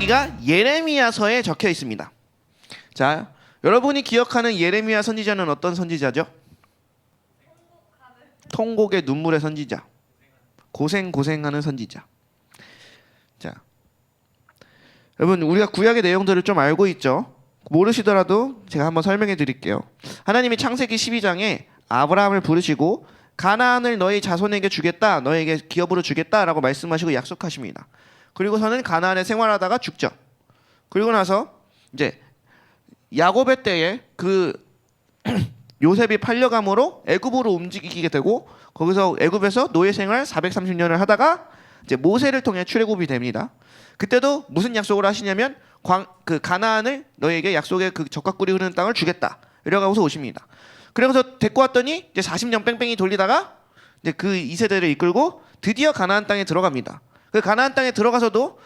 여기가 예레미야서에 적혀 있습니다. 자, 여러분이 기억하는 예레미야 선지자는 어떤 선지자죠? 통곡의 눈물의 선지자. 고생하는 선지자. 자, 여러분 우리가 구약의 내용들을 좀 알고 있죠? 모르시더라도 제가 한번 설명해 드릴게요. 하나님이 창세기 12장에 아브라함을 부르시고 가나안을 너희 자손에게 주겠다, 너에게 기업으로 주겠다라고 말씀하시고 약속하십니다. 그리고서는 가나안에 생활하다가 죽죠. 그리고 나서 이제 야곱의 때에 그 요셉이 팔려감으로 애굽으로 움직이게 되고 거기서 애굽에서 노예 생활 430년을 하다가 이제 모세를 통해 출애굽이 됩니다. 그때도 무슨 약속을 하시냐면 그 가나안을 너에게 약속의 그 젖과 꿀이 흐르는 땅을 주겠다 이러고서 오십니다. 그러면서 데리고 왔더니 이제 40년 뺑뺑이 돌리다가 이제 그 2세대를 이끌고 드디어 가나안 땅에 들어갑니다. 그 가나안 땅에 들어가서도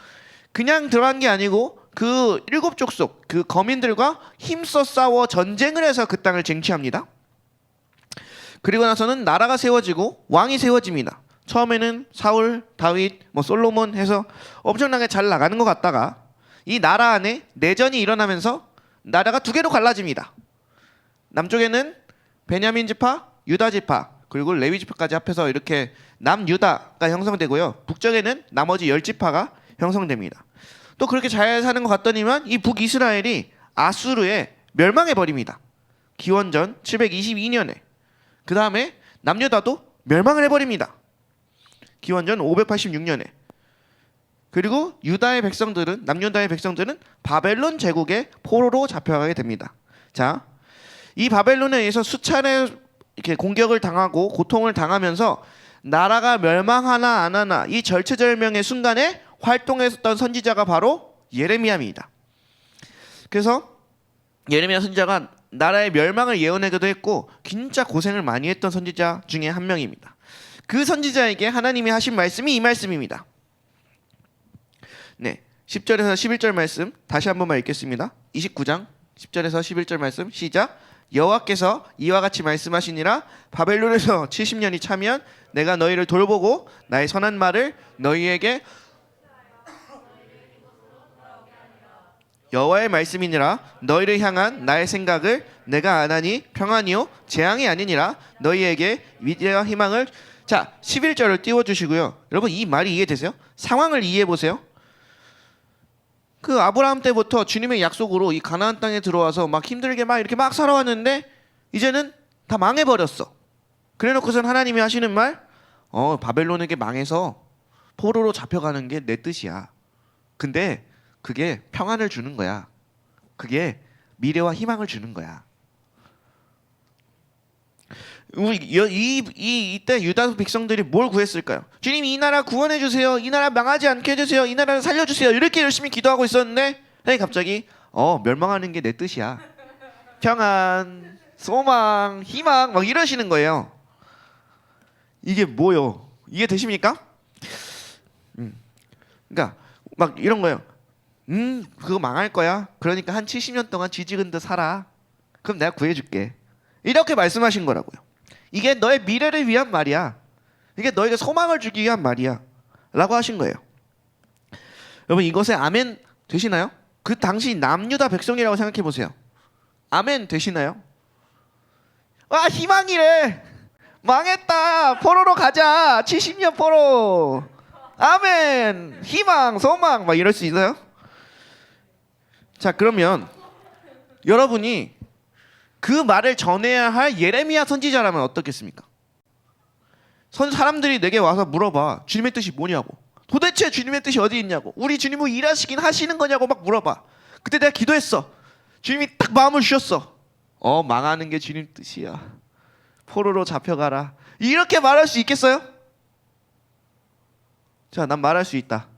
그냥 들어간 게 아니고 그 7족속 그 거민들과 힘써 싸워 전쟁을 해서 그 땅을 쟁취합니다. 그리고 나서는 나라가 세워지고 왕이 세워집니다. 처음에는 사울, 다윗, 솔로몬 해서 엄청나게 잘 나가는 것 같다가 이 나라 안에 내전이 일어나면서 나라가 두 개로 갈라집니다. 남쪽에는 베냐민 지파, 유다 지파, 그리고 레위 지파까지 합해서 이렇게 남유다가 형성되고요. 북쪽에는 나머지 10지파가 형성됩니다. 또 그렇게 잘 사는 것 같더니만 이 북이스라엘이 아수르에 멸망해 버립니다. 기원전 722년에. 그 다음에 남유다도 멸망을 해버립니다. 기원전 586년에. 그리고 유다의 백성들은 남유다의 백성들은 바벨론 제국의 포로로 잡혀가게 됩니다. 자, 이 바벨론에 의해서 수차례 이렇게 공격을 당하고 고통을 당하면서 나라가 멸망하나 안 하나 이 절체절명의 순간에 활동했던 선지자가 바로 예레미야입니다. 그래서 예레미야 선지자가 나라의 멸망을 예언하기도 했고 진짜 고생을 많이 했던 선지자 중에 한 명입니다. 그 선지자에게 하나님이 하신 말씀이 이 말씀입니다. 네, 10절에서 11절 말씀 다시 한 번만 읽겠습니다. 29장 10절에서 11절 말씀 시작. 여호와께서 이와 같이 말씀하시니라. 바벨론에서 70년이 차면 내가 너희를 돌보고 나의 선한 말을 너희에게 여호와의 말씀이니라. 너희를 향한 나의 생각을 내가 아나니 평안이요 재앙이 아니니라. 너희에게 미래와 희망을. 자, 11절을 띄워주시고요. 여러분 이 말이 이해되세요? 상황을 이해해보세요. 그 아브라함 때부터 주님의 약속으로 이 가나안 땅에 들어와서 막 힘들게 막 이렇게 막 살아왔는데 이제는 다 망해버렸어. 그래놓고선 하나님이 하시는 말, 바벨론에게 망해서 포로로 잡혀가는 게 내 뜻이야. 근데 그게 평안을 주는 거야. 그게 미래와 희망을 주는 거야. 이때 유다 백성들이 뭘 구했을까요? 주님 이 나라 구원해 주세요. 이 나라 망하지 않게 해주세요. 이 나라를 살려주세요. 이렇게 열심히 기도하고 있었는데 갑자기 멸망하는 게 내 뜻이야. 평안, 소망, 희망 막 이러시는 거예요. 이게 뭐요? 이해 되십니까? 그러니까 막 이런 거예요. 그거 망할 거야. 그러니까 한 70년 동안 쥐지근듯 살아. 그럼 내가 구해줄게. 이렇게 말씀하신 거라고요. 이게 너의 미래를 위한 말이야. 이게 너에게 소망을 주기 위한 말이야 라고 하신 거예요. 여러분 이것에 아멘 되시나요? 그 당시 남유다 백성이라고 생각해 보세요. 아멘 되시나요? 와 희망이래. 망했다. 포로로 가자. 70년 포로. 아멘. 희망 소망 막 이럴 수 있어요? 자 그러면 여러분이 그 말을 전해야 할 예레미야 선지자라면 어떻겠습니까? 사람들이 내게 와서 물어봐. 주님의 뜻이 뭐냐고. 도대체 주님의 뜻이 어디 있냐고. 우리 주님은 일하시긴 하시는 거냐고 막 물어봐. 그때 내가 기도했어. 주님이 딱 마음을 주셨어. 망하는 게 주님 뜻이야. 포로로 잡혀가라. 이렇게 말할 수 있겠어요? 자, 난 말할 수 있다.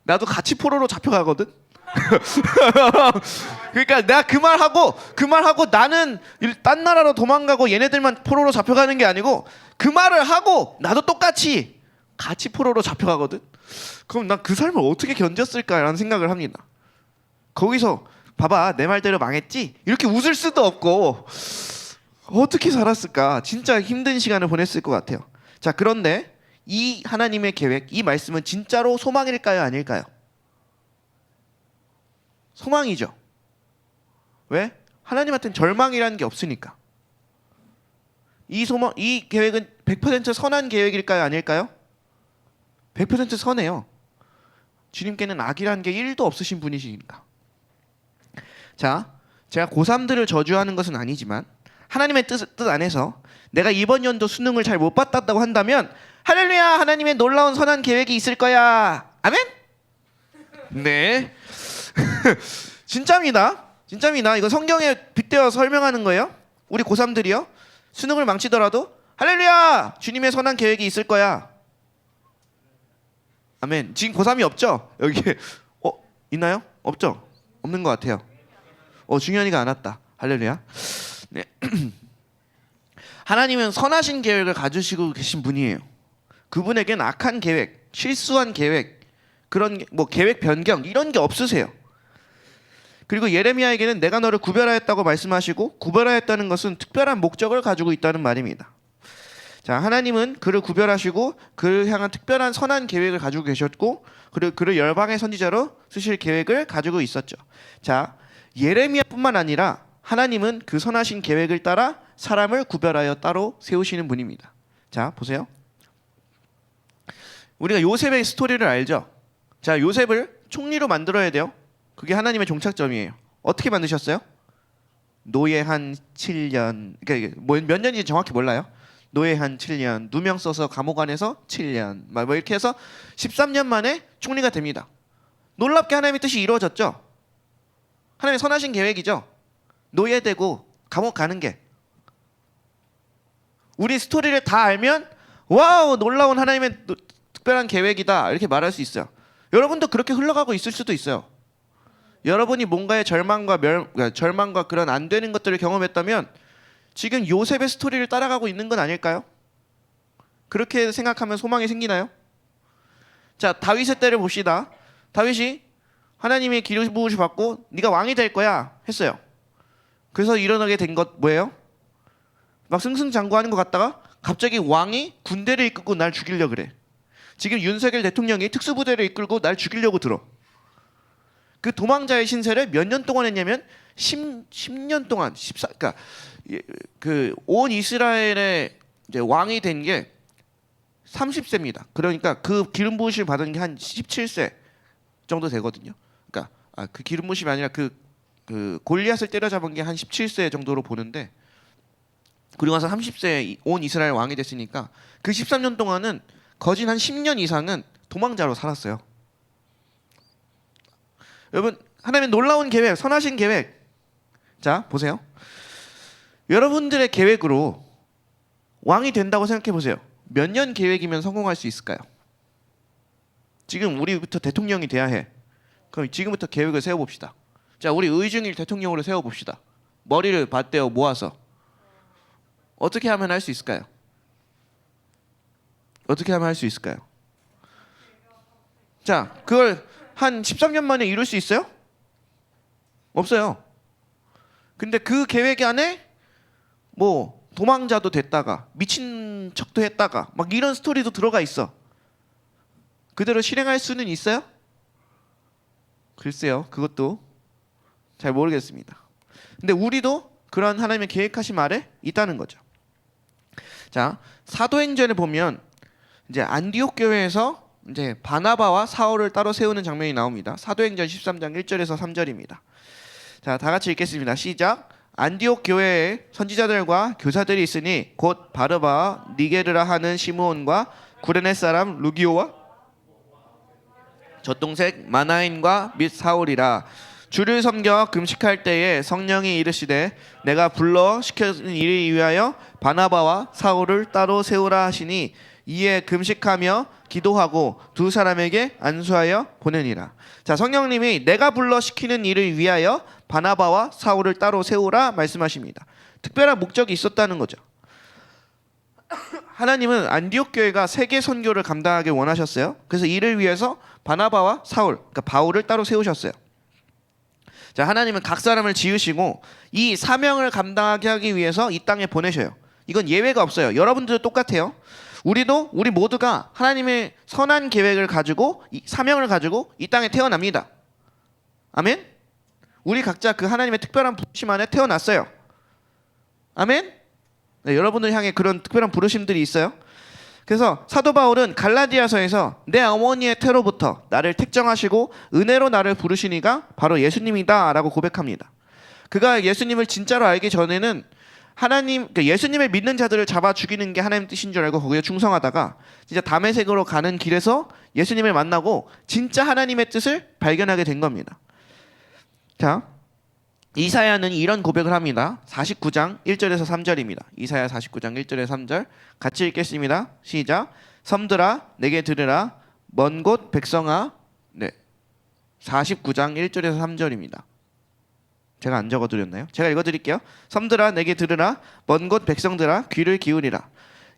나도 같이 포로로 잡혀가거든. 그러니까 내가 그 말하고 나는 딴 나라로 도망가고 얘네들만 포로로 잡혀가는 게 아니고 그 말을 하고 나도 똑같이 같이 포로로 잡혀가거든. 그럼 난 그 삶을 어떻게 견뎠을까라는 생각을 합니다. 거기서 봐봐 내 말대로 망했지? 이렇게 웃을 수도 없고 어떻게 살았을까? 진짜 힘든 시간을 보냈을 것 같아요. 자 그런데 이 하나님의 계획, 이 말씀은 진짜로 소망일까요, 아닐까요? 소망이죠. 왜? 하나님한테는 절망이라는 게 없으니까. 이 계획은 100% 선한 계획일까요, 아닐까요? 100% 선해요. 주님께는 악이라는 게 1도 없으신 분이시니까. 자, 제가 고3들을 저주하는 것은 아니지만 하나님의 뜻 안에서 내가 이번 연도 수능을 잘 못 받았다고 한다면 할렐루야, 하나님의 놀라운 선한 계획이 있을 거야. 아멘? 네. 진짜입니다. 진짜입니다. 이거 성경에 빗대어 설명하는 거예요. 우리 고3들이요. 수능을 망치더라도 할렐루야, 주님의 선한 계획이 있을 거야. 아멘. 지금 고3이 없죠? 여기 있나요? 없죠? 없는 것 같아요. 중현이가 안 왔다. 할렐루야. 네. 하나님은 선하신 계획을 가지시고 계신 분이에요. 그분에겐 악한 계획, 실수한 계획, 그런 뭐 계획 변경 이런 게 없으세요. 그리고 예레미야에게는 내가 너를 구별하였다고 말씀하시고, 구별하였다는 것은 특별한 목적을 가지고 있다는 말입니다. 자, 하나님은 그를 구별하시고 그를 향한 특별한 선한 계획을 가지고 계셨고, 그리고 그를 열방의 선지자로 쓰실 계획을 가지고 있었죠. 자, 예레미야뿐만 아니라 하나님은 그 선하신 계획을 따라 사람을 구별하여 따로 세우시는 분입니다. 자, 보세요. 우리가 요셉의 스토리를 알죠? 자, 요셉을 총리로 만들어야 돼요. 그게 하나님의 종착점이에요. 어떻게 만드셨어요? 노예한 7년, 그러니까 몇 년인지 정확히 몰라요. 노예한 7년, 누명 써서 감옥 안에서 7년, 뭐 이렇게 해서 13년 만에 총리가 됩니다. 놀랍게 하나님의 뜻이 이루어졌죠. 하나님의 선하신 계획이죠. 노예되고 감옥 가는 게. 우리 스토리를 다 알면 와우, 놀라운 하나님의 특별한 계획이다 이렇게 말할 수 있어요. 여러분도 그렇게 흘러가고 있을 수도 있어요. 여러분이 뭔가의 절망과 그런 안 되는 것들을 경험했다면 지금 요셉의 스토리를 따라가고 있는 건 아닐까요? 그렇게 생각하면 소망이 생기나요? 자, 다윗의 때를 봅시다. 다윗이 하나님의 기름 부으심 받고 네가 왕이 될 거야 했어요. 그래서 일어나게 된 것 뭐예요? 막 승승장구하는 것 같다가 갑자기 왕이 군대를 이끌고 날 죽이려고 그래. 지금 윤석열 대통령이 특수부대를 이끌고 날 죽이려고 들어. 그 도망자의 신세를 몇 년 동안 했냐면 10년 동안 14, 그러니까 그 온 이스라엘의 이제 왕이 된 게 30세입니다. 그러니까 그 기름 부으심을 받은 게 한 17세 정도 되거든요. 그러니까 그 기름 부으심이 아니라 그 골리앗을 때려잡은 게 한 17세 정도로 보는데, 그리고 나서 30세에 온 이스라엘 왕이 됐으니까 그 13년 동안은 거진 한 10년 이상은 도망자로 살았어요. 여러분, 하나님의 놀라운 계획, 선하신 계획. 자, 보세요. 여러분들의 계획으로 왕이 된다고 생각해 보세요. 몇 년 계획이면 성공할 수 있을까요? 지금 우리부터 대통령이 돼야 해. 그럼 지금부터 계획을 세워봅시다. 자, 우리 의중일 대통령으로 세워봅시다. 머리를 받대어 모아서 어떻게 하면 할 수 있을까요? 어떻게 하면 할 수 있을까요? 자, 그걸 한 13년 만에 이룰 수 있어요? 없어요. 근데 그 계획 안에 뭐 도망자도 됐다가 미친 척도 했다가 막 이런 스토리도 들어가 있어. 그대로 실행할 수는 있어요? 글쎄요, 그것도 잘 모르겠습니다. 근데 우리도 그런 하나님의 계획하심 아래 있다는 거죠. 자, 사도행전을 보면 이제 안디옥 교회에서 이제 바나바와 사울을 따로 세우는 장면이 나옵니다. 사도행전 13장 1절에서 3절입니다. 자, 다 같이 읽겠습니다. 시작. 안디옥 교회에 선지자들과 교사들이 있으니 곧 바르바, 니게르라 하는 시므온과 구레네 사람 루기오와 젖동색 마나인과 및 사울이라. 주를 섬겨 금식할 때에 성령이 이르시되 내가 불러 시키는 일을 위하여 바나바와 사울을 따로 세우라 하시니 이에 금식하며 기도하고 두 사람에게 안수하여 보내니라. 자, 성령님이 내가 불러 시키는 일을 위하여 바나바와 사울을 따로 세우라 말씀하십니다. 특별한 목적이 있었다는 거죠. 하나님은 안디옥 교회가 세계 선교를 감당하길 원하셨어요. 그래서 이를 위해서 바나바와 사울, 그러니까 바울을 따로 세우셨어요. 자, 하나님은 각 사람을 지으시고 이 사명을 감당하게 하기 위해서 이 땅에 보내셔요. 이건 예외가 없어요. 여러분들도 똑같아요. 우리 모두가 하나님의 선한 계획을 가지고 사명을 가지고 이 땅에 태어납니다. 아멘. 우리 각자 그 하나님의 특별한 부르심 안에 태어났어요. 아멘. 네, 여러분을 향해 그런 특별한 부르심들이 있어요. 그래서 사도 바울은 갈라디아서에서 내 어머니의 태로부터 나를 택정하시고 은혜로 나를 부르시니가 바로 예수님이다 라고 고백합니다. 그가 예수님을 진짜로 알기 전에는 예수님을 믿는 자들을 잡아 죽이는 게 하나님 뜻인 줄 알고 거기에 충성하다가 진짜 다메섹으로 가는 길에서 예수님을 만나고 진짜 하나님의 뜻을 발견하게 된 겁니다. 자, 이사야는 이런 고백을 합니다. 49장 1절에서 3절입니다. 이사야 49장 1절에서 3절 같이 읽겠습니다. 시작. 섬들아 내게 들으라 먼 곳 백성아. 네, 49장 1절에서 3절입니다. 제가 안 적어드렸나요? 제가 읽어드릴게요. 섬들아 내게 들으라 먼 곳 백성들아 귀를 기울이라.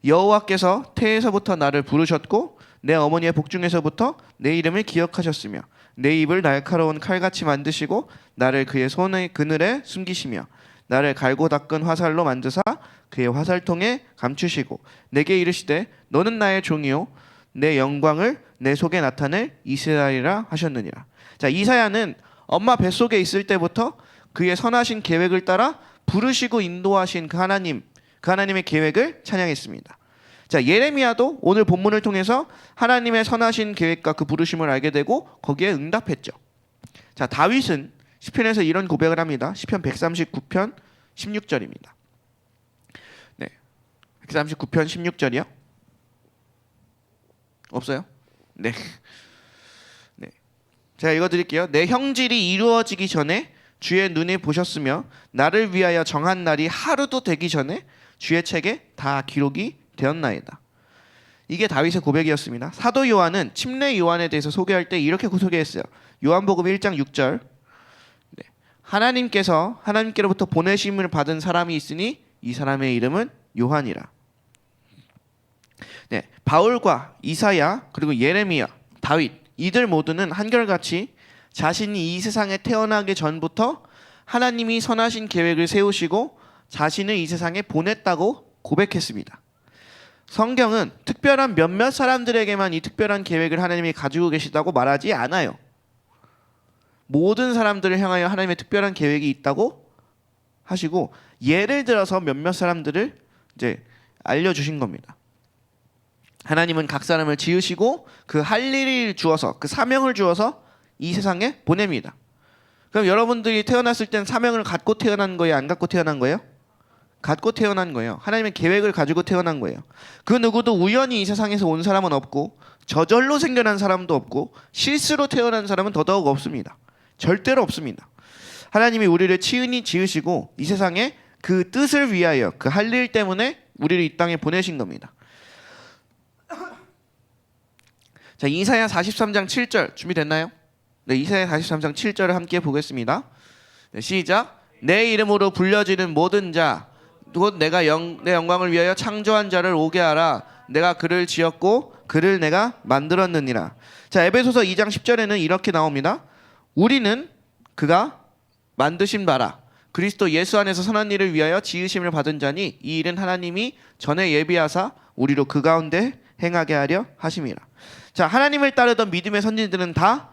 여호와께서 태에서부터 나를 부르셨고 내 어머니의 복중에서부터 내 이름을 기억하셨으며 내 입을 날카로운 칼같이 만드시고 나를 그의 손의 그늘에 숨기시며 나를 갈고 닦은 화살로 만드사 그의 화살통에 감추시고 내게 이르시되 너는 나의 종이요 내 영광을 내 속에 나타낼 이스라엘이라 하셨느니라. 자, 이사야는 엄마 뱃속에 있을 때부터 그의 선하신 계획을 따라 부르시고 인도하신 그 하나님의 계획을 찬양했습니다. 자, 예레미야도 오늘 본문을 통해서 하나님의 선하신 계획과 그 부르심을 알게 되고 거기에 응답했죠. 자, 다윗은 시편에서 이런 고백을 합니다. 시편 139편 16절입니다. 네, 139편 16절이요? 없어요? 네. 네, 제가 읽어드릴게요. 내 형질이 이루어지기 전에 주의 눈이 보셨으며 나를 위하여 정한 날이 하루도 되기 전에 주의 책에 다 기록이 되었나이다. 이게 다윗의 고백이었습니다. 사도 요한은 침례 요한에 대해서 소개할 때 이렇게 소개했어요. 요한복음 1장 6절. 네. 하나님께로부터 보내심을 받은 사람이 있으니 이 사람의 이름은 요한이라. 네, 바울과 이사야 그리고 예레미야, 다윗 이들 모두는 한결같이 자신이 이 세상에 태어나기 전부터 하나님이 선하신 계획을 세우시고 자신을 이 세상에 보냈다고 고백했습니다. 성경은 특별한 몇몇 사람들에게만 이 특별한 계획을 하나님이 가지고 계시다고 말하지 않아요. 모든 사람들을 향하여 하나님의 특별한 계획이 있다고 하시고 예를 들어서 몇몇 사람들을 이제 알려주신 겁니다. 하나님은 각 사람을 지으시고 그 할 일을 주어서 그 사명을 주어서 이 세상에 보냅니다. 그럼 여러분들이 태어났을 땐 사명을 갖고 태어난 거예요? 안 갖고 태어난 거예요? 갖고 태어난 거예요. 하나님의 계획을 가지고 태어난 거예요. 그 누구도 우연히 이 세상에서 온 사람은 없고 저절로 생겨난 사람도 없고 실수로 태어난 사람은 더더욱 없습니다. 절대로 없습니다. 하나님이 우리를 치은히 지으시고 이 세상에 그 뜻을 위하여 그 할 일 때문에 우리를 이 땅에 보내신 겁니다. 자, 이사야 43장 7절 준비됐나요? 네, 이사야 43장 7절을 함께 보겠습니다. 네, 시작. 내 이름으로 불려지는 모든 자 곧 내가 내 영광을 위하여 창조한 자를 오게 하라. 내가 그를 지었고 그를 내가 만들었느니라. 자, 에베소서 2장 10절에는 이렇게 나옵니다. 우리는 그가 만드신 바라 그리스도 예수 안에서 선한 일을 위하여 지으심을 받은 자니 이 일은 하나님이 전에 예비하사 우리로 그 가운데 행하게 하려 하심이라. 자, 하나님을 따르던 믿음의 선진들은 다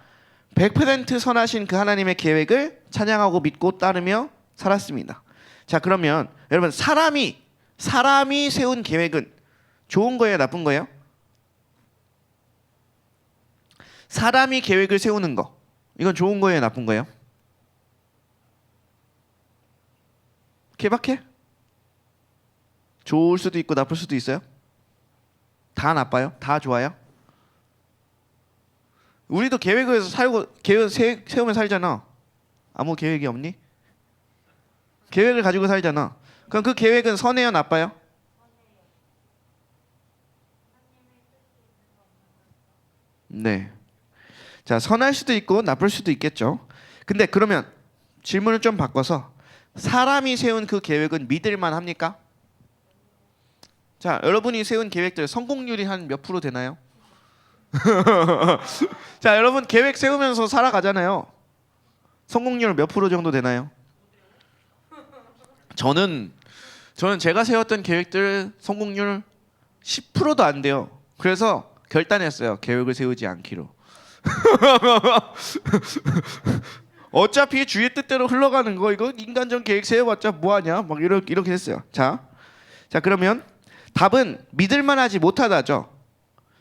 100% 선하신 그 하나님의 계획을 찬양하고 믿고 따르며 살았습니다. 자, 그러면 여러분 사람이 세운 계획은 좋은 거예요, 나쁜 거예요? 사람이 계획을 세우는 거 이건 좋은 거예요, 나쁜 거예요? 케바케? 좋을 수도 있고 나쁠 수도 있어요? 다 나빠요? 다 좋아요? 우리도 계획을 세우면 살잖아. 아무 계획이 없니? 계획을 가지고 살잖아. 그럼 그 계획은 선해요, 나빠요? 네. 자, 선할 수도 있고 나쁠 수도 있겠죠. 근데 그러면 질문을 좀 바꿔서 사람이 세운 그 계획은 믿을만 합니까? 자, 여러분이 세운 계획들 성공률이 한 몇 프로 되나요? 자, 여러분 계획 세우면서 살아가잖아요. 성공률 몇 프로 정도 되나요? 저는 제가 세웠던 계획들 성공률 10%도 안 돼요. 그래서 결단했어요. 계획을 세우지 않기로. 어차피 주의 뜻대로 흘러가는 거 이거 인간적 계획 세워봤자 뭐하냐 막 이렇게 했어요. 자 그러면 답은 믿을만하지 못하다죠.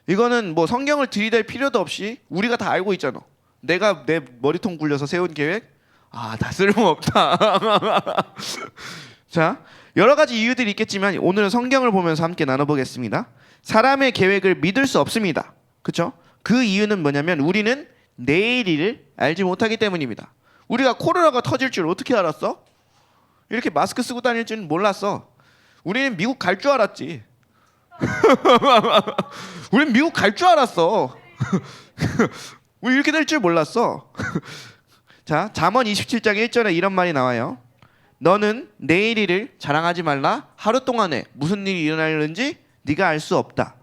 이거는 뭐 성경을 들이댈 필요도 없이 우리가 다 알고 있잖아. 내가 내 머리통 굴려서 세운 계획 다 쓸모없다. 자 여러 가지 이유들이 있겠지만 오늘은 성경을 보면서 함께 나눠보겠습니다. 사람의 계획을 믿을 수 없습니다. 그렇죠? 그 이유는 뭐냐면 우리는 내일 일을 알지 못하기 때문입니다. 우리가 코로나가 터질 줄 어떻게 알았어? 이렇게 마스크 쓰고 다닐 줄은 몰랐어. 우리는 미국 갈 줄 알았지. 우리는 미국 갈 줄 알았어. 우리 이렇게 될 줄 몰랐어. 자, 잠언 27장 1절에 이런 말이 나와요. 너는 내일 일을 자랑하지 말라. 하루 동안에 무슨 일이 일어나는지 네가 알 수 없다.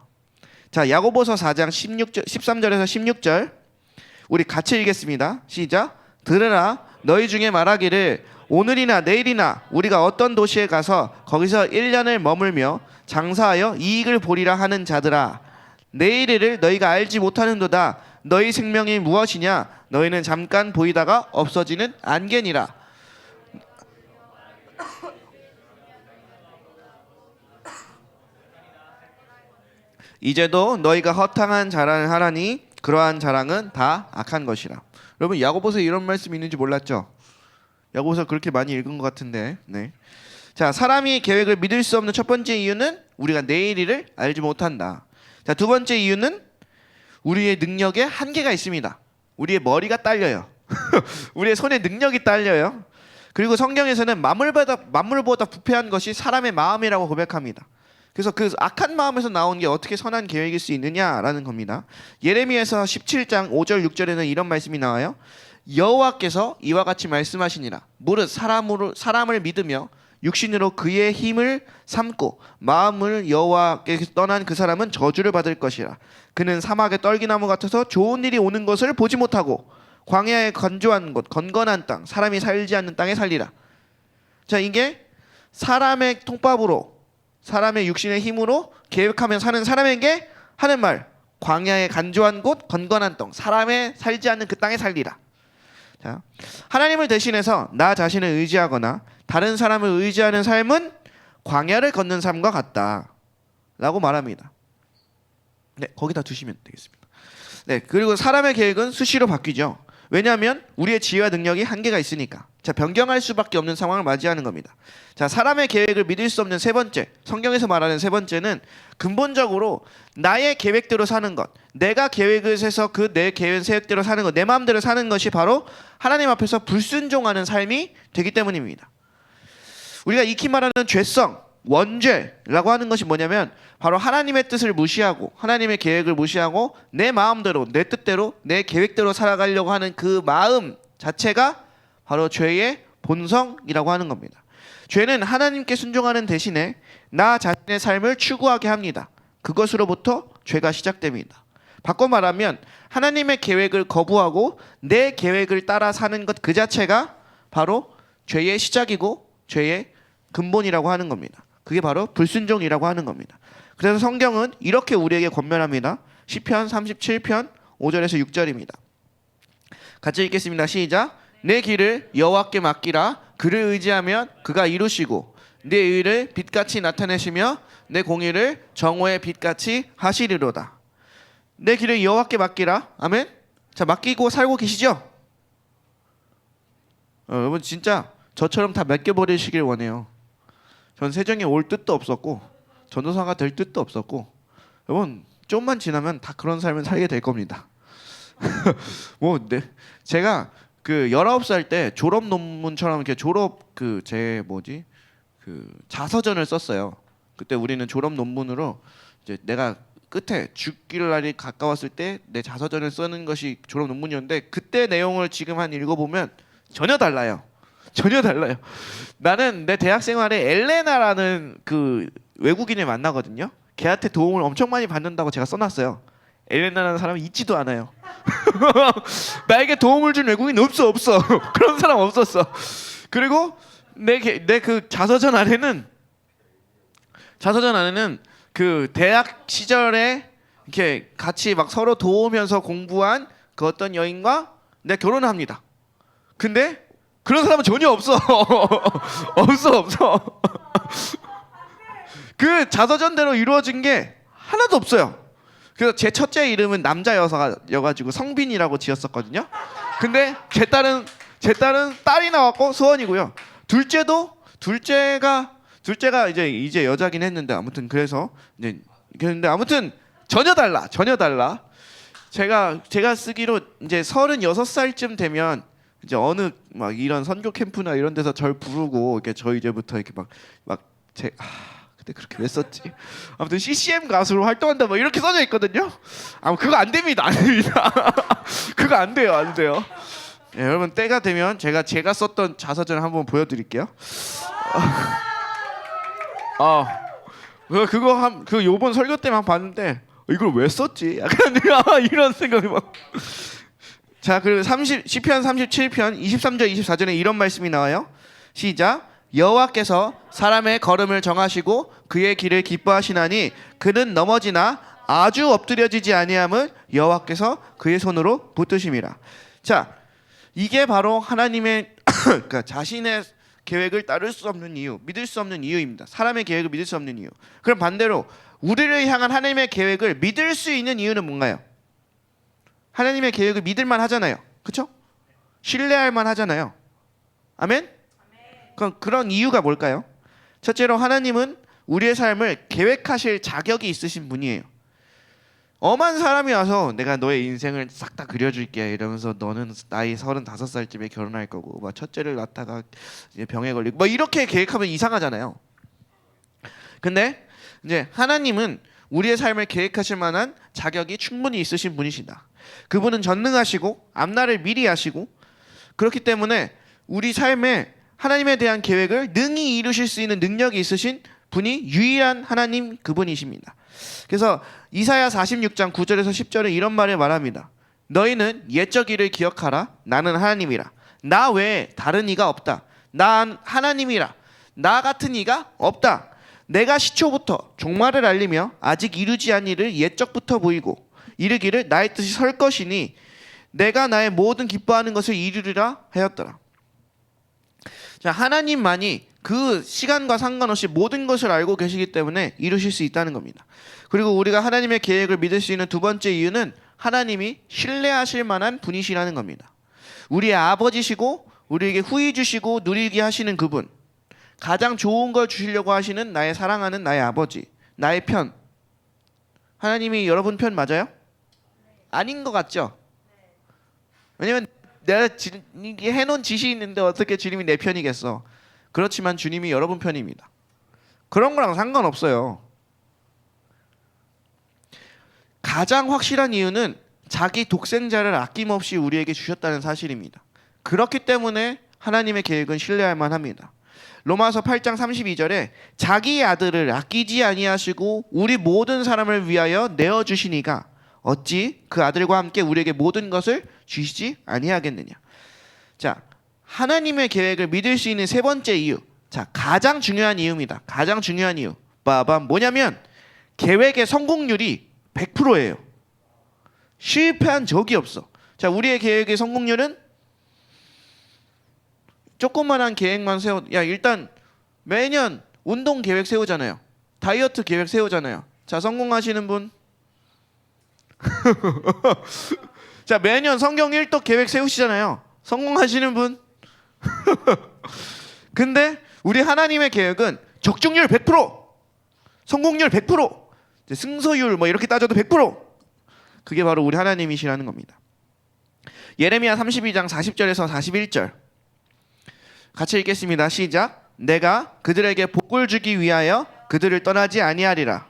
자, 야고보서 4장 13절에서 16절 우리 같이 읽겠습니다. 시작. 들으라 너희 중에 말하기를 오늘이나 내일이나 우리가 어떤 도시에 가서 거기서 1년을 머물며 장사하여 이익을 보리라 하는 자들아 내일을 너희가 알지 못하는도다. 너희 생명이 무엇이냐 너희는 잠깐 보이다가 없어지는 안개니라. 이제도 너희가 허탕한 자랑을 하라니 그러한 자랑은 다 악한 것이라. 여러분 야고보서에 이런 말씀이 있는지 몰랐죠? 야고보서 그렇게 많이 읽은 것 같은데. 네. 자, 사람이 계획을 믿을 수 없는 첫 번째 이유는 우리가 내일 일을 알지 못한다. 자, 두 번째 이유는 우리의 능력에 한계가 있습니다. 우리의 머리가 딸려요. 우리의 손에 능력이 딸려요. 그리고 성경에서는 만물보다 부패한 것이 사람의 마음이라고 고백합니다. 그래서 그 악한 마음에서 나온 게 어떻게 선한 계획일 수 있느냐라는 겁니다. 예레미야서 17장 5절 6절에는 이런 말씀이 나와요. 여호와께서 이와 같이 말씀하시니라. 무릇 사람을 믿으며 육신으로 그의 힘을 삼고 마음을 여호와께서 떠난 그 사람은 저주를 받을 것이라. 그는 사막의 떨기나무 같아서 좋은 일이 오는 것을 보지 못하고 광야의 건조한 곳 건건한 땅 사람이 살지 않는 땅에 살리라. 자, 이게 사람의 통밥으로 사람의 육신의 힘으로 계획하며 사는 사람에게 하는 말. 광야의 간조한 곳 건건한 땅 사람의 살지 않는 그 땅에 살리라. 자, 하나님을 대신해서 나 자신을 의지하거나 다른 사람을 의지하는 삶은 광야를 걷는 삶과 같다 라고 말합니다. 네, 거기다 두시면 되겠습니다. 네, 그리고 사람의 계획은 수시로 바뀌죠. 왜냐하면 우리의 지혜와 능력이 한계가 있으니까. 자, 변경할 수밖에 없는 상황을 맞이하는 겁니다. 자, 사람의 계획을 믿을 수 없는 세 번째, 성경에서 말하는 세 번째는 근본적으로 나의 계획대로 사는 것, 내가 계획을 세서 그 내 계획대로 사는 것, 내 마음대로 사는 것이 바로 하나님 앞에서 불순종하는 삶이 되기 때문입니다. 우리가 익히 말하는 죄성, 원죄라고 하는 것이 뭐냐면 바로 하나님의 뜻을 무시하고 하나님의 계획을 무시하고 내 마음대로 내 뜻대로 내 계획대로 살아가려고 하는 그 마음 자체가 바로 죄의 본성이라고 하는 겁니다. 죄는 하나님께 순종하는 대신에 나 자신의 삶을 추구하게 합니다. 그것으로부터 죄가 시작됩니다. 바꿔 말하면 하나님의 계획을 거부하고 내 계획을 따라 사는 것 그 자체가 바로 죄의 시작이고 죄의 근본이라고 하는 겁니다. 그게 바로 불순종이라고 하는 겁니다. 그래서 성경은 이렇게 우리에게 권면합니다. 시편 37편 5절에서 6절입니다. 같이 읽겠습니다. 시작. 내 길을 여호와께 맡기라. 그를 의지하면 그가 이루시고 내 의를 빛같이 나타내시며 내 공의를 정오의 빛같이 하시리로다. 내 길을 여호와께 맡기라. 아멘. 자, 맡기고 살고 계시죠? 여러분 진짜 저처럼 다 맡겨버리시길 원해요. 전 세정에 올 뜻도 없었고 전도사가 될 뜻도 없었고 여러분 좀만 지나면 다 그런 삶을 살게 될 겁니다. 제가 그 19살 때 졸업 논문처럼 이렇게 자서전을 썼어요. 그때 우리는 졸업 논문으로 이제 내가 끝에 죽길 날이 가까웠을 때 내 자서전을 쓰는 것이 졸업 논문이었는데 그때 내용을 지금 읽어보면 전혀 달라요. 전혀 달라요. 나는 내 대학 생활에 엘레나라는 그 외국인을 만나거든요. 걔한테 도움을 엄청 많이 받는다고 제가 써놨어요. 엘레나라는 사람이 있지도 않아요. 나에게 도움을 준 외국인 없어. 그런 사람 없었어. 그리고 내 그 자서전 안에는 그 대학 시절에 이렇게 같이 막 서로 도우면서 공부한 그 어떤 여인과 내가 결혼을 합니다. 근데 그런 사람은 전혀 없어. 없어. 그 자서전대로 이루어진 게 하나도 없어요. 그래서 제 첫째 이름은 남자여가지고 성빈이라고 지었었거든요. 근데 제 딸은 딸이 나왔고 소원이고요. 둘째가 이제 여자긴 했는데 아무튼 그래서 이제 그런데 아무튼 전혀 달라. 제가 쓰기로 이제 36살쯤 되면 이제 어느 막 이런 선교 캠프나 이런 데서 절 부르고 이렇게 저 이제부터 이렇게 그때 그렇게 왜 썼지? 아무튼 CCM 가수로 활동한다 뭐 이렇게 써져 있거든요. 그거 안 됩니다. 그거 안 돼요. 네, 여러분 때가 되면 제가 썼던 자서전을 한번 보여드릴게요. 그 요번 설교 때만 봤는데 이걸 왜 썼지? 약간 이런 생각이 막. 자, 그리고 시편 37편 23절 24절에 이런 말씀이 나와요. 시작. 여호와께서 사람의 걸음을 정하시고 그의 길을 기뻐하시나니 그는 넘어지나 아주 엎드려지지 아니함을 여호와께서 그의 손으로 붙드심이라. 자, 이게 바로 하나님의 그러니까 자신의 계획을 따를 수 없는 이유, 믿을 수 없는 이유입니다. 사람의 계획을 믿을 수 없는 이유. 그럼 반대로 우리를 향한 하나님의 계획을 믿을 수 있는 이유는 뭔가요? 하나님의 계획을 믿을만 하잖아요. 그렇죠? 신뢰할만 하잖아요. 아멘? 그럼 그런 이유가 뭘까요? 첫째로 하나님은 우리의 삶을 계획하실 자격이 있으신 분이에요. 엄한 사람이 와서 내가 너의 인생을 싹 다 그려줄게 이러면서 너는 나이 35살쯤에 결혼할 거고 막 첫째를 낳다가 이제 병에 걸리고 뭐 이렇게 계획하면 이상하잖아요. 근데 이제 하나님은 우리의 삶을 계획하실 만한 자격이 충분히 있으신 분이시다. 그분은 전능하시고 앞날을 미리 아시고 그렇기 때문에 우리 삶에 하나님에 대한 계획을 능히 이루실 수 있는 능력이 있으신 분이 유일한 하나님 그분이십니다. 그래서 이사야 46장 9절에서 10절에 이런 말을 말합니다. 너희는 옛적 일을 기억하라. 나는 하나님이라. 나 외에 다른 이가 없다. 난 하나님이라. 나 같은 이가 없다. 내가 시초부터 종말을 알리며 아직 이루지 않은 일을 옛적부터 보이고 이르기를 나의 뜻이 설 것이니 내가 나의 모든 기뻐하는 것을 이루리라 하였더라. 자, 하나님만이 그 시간과 상관없이 모든 것을 알고 계시기 때문에 이루실 수 있다는 겁니다. 그리고 우리가 하나님의 계획을 믿을 수 있는 두 번째 이유는 하나님이 신뢰하실 만한 분이시라는 겁니다. 우리의 아버지시고 우리에게 후히 주시고 누리게 하시는 그분, 가장 좋은 걸 주시려고 하시는 나의 사랑하는 나의 아버지, 나의 편. 하나님이 여러분 편 맞아요? 아닌 것 같죠? 왜냐면 내가 해놓은 지시 있는데 어떻게 주님이 내 편이겠어? 그렇지만 주님이 여러분 편입니다. 그런 거랑 상관없어요. 가장 확실한 이유는 자기 독생자를 아낌없이 우리에게 주셨다는 사실입니다. 그렇기 때문에 하나님의 계획은 신뢰할 만합니다. 로마서 8장 32절에 자기 아들을 아끼지 아니하시고 우리 모든 사람을 위하여 내어주시니가 어찌 그 아들과 함께 우리에게 모든 것을 주시지 아니하겠느냐. 자, 하나님의 계획을 믿을 수 있는 세 번째 이유. 자, 가장 중요한 이유입니다. 가장 중요한 이유. 빠밤. 뭐냐면 계획의 성공률이 100%예요. 실패한 적이 없어. 자, 우리의 계획의 성공률은 조그만한 계획만 일단 매년 운동 계획 세우잖아요. 다이어트 계획 세우잖아요. 자, 성공하시는 분. 자, 매년 성경 1독 계획 세우시잖아요. 성공하시는 분. 근데 우리 하나님의 계획은 적중률 100%, 성공률 100%, 승소율 뭐 이렇게 따져도 100%. 그게 바로 우리 하나님이시라는 겁니다. 예레미야 32장 40절에서 41절 같이 읽겠습니다. 시작. 내가 그들에게 복을 주기 위하여 그들을 떠나지 아니하리라.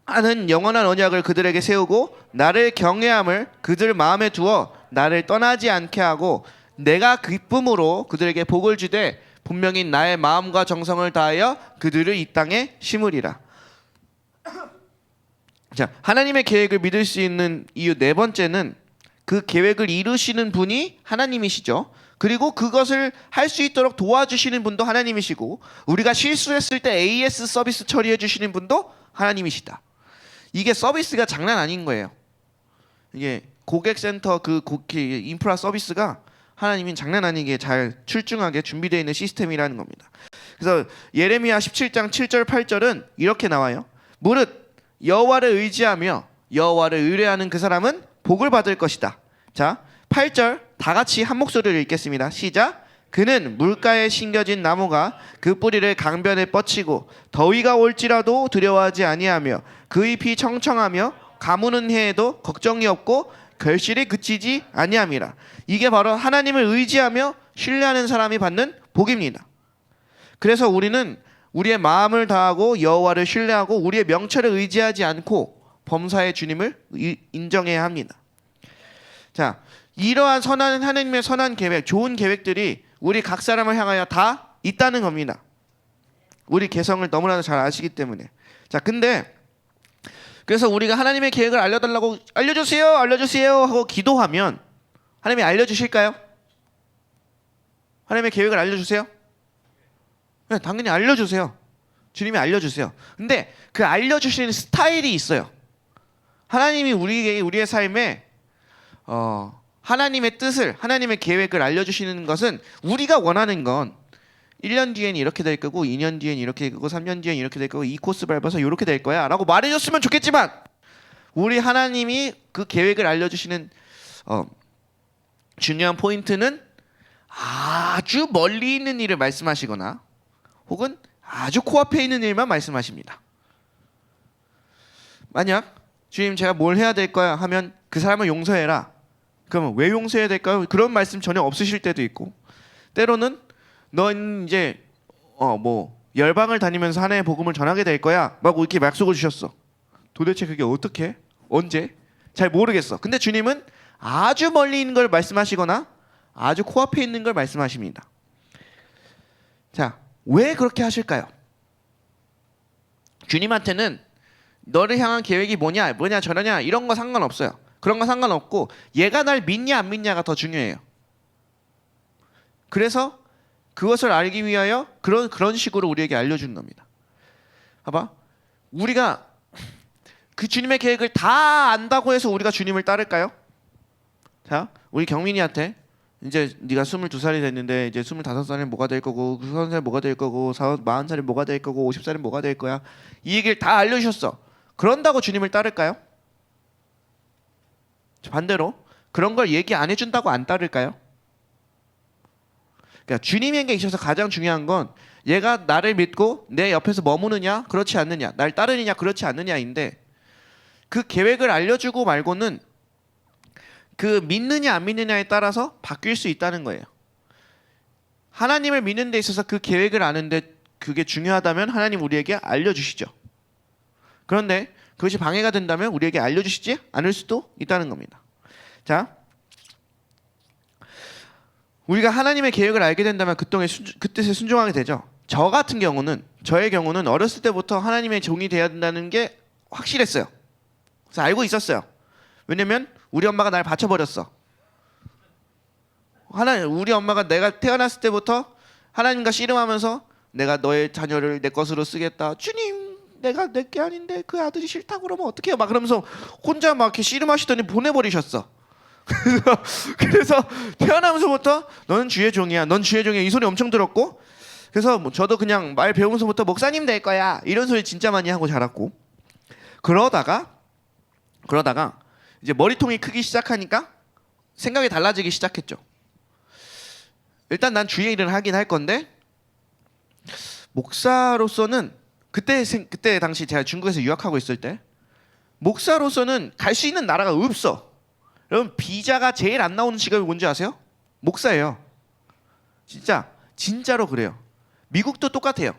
나는 영원한 언약을 그들에게 세우고 나를 경외함을 그들 마음에 두어 나를 떠나지 않게 하고 내가 기쁨으로 그들에게 복을 주되 분명히 나의 마음과 정성을 다하여 그들을 이 땅에 심으리라. 자, 하나님의 계획을 믿을 수 있는 이유 네 번째는 그 계획을 이루시는 분이 하나님이시죠. 그리고 그것을 할 수 있도록 도와주시는 분도 하나님이시고 우리가 실수했을 때 AS 서비스 처리해 주시는 분도 하나님이시다. 이게 서비스가 장난 아닌 거예요. 이게 고객센터 인프라 서비스가 하나님이 장난 아니게 잘 출중하게 준비되어 있는 시스템이라는 겁니다. 그래서 예레미야 17장 7절 8절은 이렇게 나와요. 무릇 여호와를 의지하며 여호와를 의뢰하는 그 사람은 복을 받을 것이다. 자, 8절 다 같이 한 목소리를 읽겠습니다. 시작. 그는 물가에 심겨진 나무가 그 뿌리를 강변에 뻗치고 더위가 올지라도 두려워하지 아니하며 그 잎이 청청하며 가무는 해에도 걱정이 없고 결실이 그치지 아니함이라. 이게 바로 하나님을 의지하며 신뢰하는 사람이 받는 복입니다. 그래서 우리는 우리의 마음을 다하고 여호와를 신뢰하고 우리의 명철을 의지하지 않고 범사의 주님을 인정해야 합니다. 자, 이러한 선한 하나님의 선한 계획, 좋은 계획들이 우리 각 사람을 향하여 다 있다는 겁니다. 우리 개성을 너무나도 잘 아시기 때문에. 자, 근데 그래서 우리가 하나님의 계획을 알려달라고 알려주세요 하고 기도하면 하나님이 알려주실까요? 하나님의 계획을 알려주세요? 네, 당연히 알려주세요. 주님이 알려주세요. 근데 그 알려주시는 스타일이 있어요. 하나님이 우리의 삶에 하나님의 뜻을, 하나님의 계획을 알려주시는 것은 우리가 원하는 건 1년 뒤엔 이렇게 될 거고 2년 뒤엔 이렇게 될 거고 3년 뒤엔 이렇게 될 거고 이 코스 밟아서 이렇게 될 거야 라고 말해줬으면 좋겠지만 우리 하나님이 그 계획을 알려주시는 중요한 포인트는 아주 멀리 있는 일을 말씀하시거나 혹은 아주 코앞에 있는 일만 말씀하십니다. 만약 주님 제가 뭘 해야 될 거야 하면 그 사람을 용서해라. 그러면 왜 용서해야 될까요? 그런 말씀 전혀 없으실 때도 있고 때로는 넌 이제 열방을 다니면서 하나님의 복음을 전하게 될 거야 막 이렇게 약속을 주셨어. 도대체 그게 어떻게? 언제? 잘 모르겠어. 근데 주님은 아주 멀리 있는 걸 말씀하시거나 아주 코앞에 있는 걸 말씀하십니다. 자, 왜 그렇게 하실까요? 주님한테는 너를 향한 계획이 뭐냐 저러냐 이런 거 상관없어요. 그런 거 상관없고 얘가 날 믿냐 안 믿냐가 더 중요해요. 그래서 그것을 알기 위하여 그런 식으로 우리에게 알려주는 겁니다. 봐봐, 우리가 그 주님의 계획을 다 안다고 해서 우리가 주님을 따를까요? 자, 우리 경민이한테 이제 네가 22살이 됐는데 이제 25살은 뭐가 될 거고 30살 뭐가 될 거고 40살이 뭐가 될 거고 50살은 뭐가 될 거야 이 얘기를 다 알려주셨어. 그런다고 주님을 따를까요? 반대로 그런 걸 얘기 안 해준다고 안 따를까요? 그러니까 주님에게 있어서 가장 중요한 건 얘가 나를 믿고 내 옆에서 머무느냐 그렇지 않느냐 날 따르느냐 그렇지 않느냐인데 그 계획을 알려주고 말고는 그 믿느냐 안 믿느냐에 따라서 바뀔 수 있다는 거예요. 하나님을 믿는 데 있어서 그 계획을 아는데 그게 중요하다면 하나님 우리에게 알려주시죠. 그런데 그것이 방해가 된다면 우리에게 알려주시지 않을 수도 있다는 겁니다. 자, 우리가 하나님의 계획을 알게 된다면 그 뜻에 순종하게 되죠. 저의 경우는 어렸을 때부터 하나님의 종이 되어야 된다는 게 확실했어요. 그래서 알고 있었어요. 왜냐면 우리 엄마가 날 바쳐버렸어. 우리 엄마가 내가 태어났을 때부터 하나님과 씨름하면서 내가 너의 자녀를 내 것으로 쓰겠다. 주님, 내가 내 게 아닌데 그 아들이 싫다고 그러면 어떡해요? 막 그러면서 혼자 막 이렇게 씨름하시더니 보내버리셨어. 그래서 태어나면서부터 너는 주의 종이야. 넌 주의 종이야. 이 소리 엄청 들었고 그래서 저도 그냥 말 배우면서부터 목사님 될 거야. 이런 소리 진짜 많이 하고 자랐고 그러다가 이제 머리통이 크기 시작하니까 생각이 달라지기 시작했죠. 일단 난 주의 일을 하긴 할 건데 목사로서는 그때 당시 제가 중국에서 유학하고 있을 때 목사로서는 갈 수 있는 나라가 없어. 여러분 비자가 제일 안 나오는 직업이 뭔지 아세요? 목사예요. 진짜로 그래요. 미국도 똑같아요.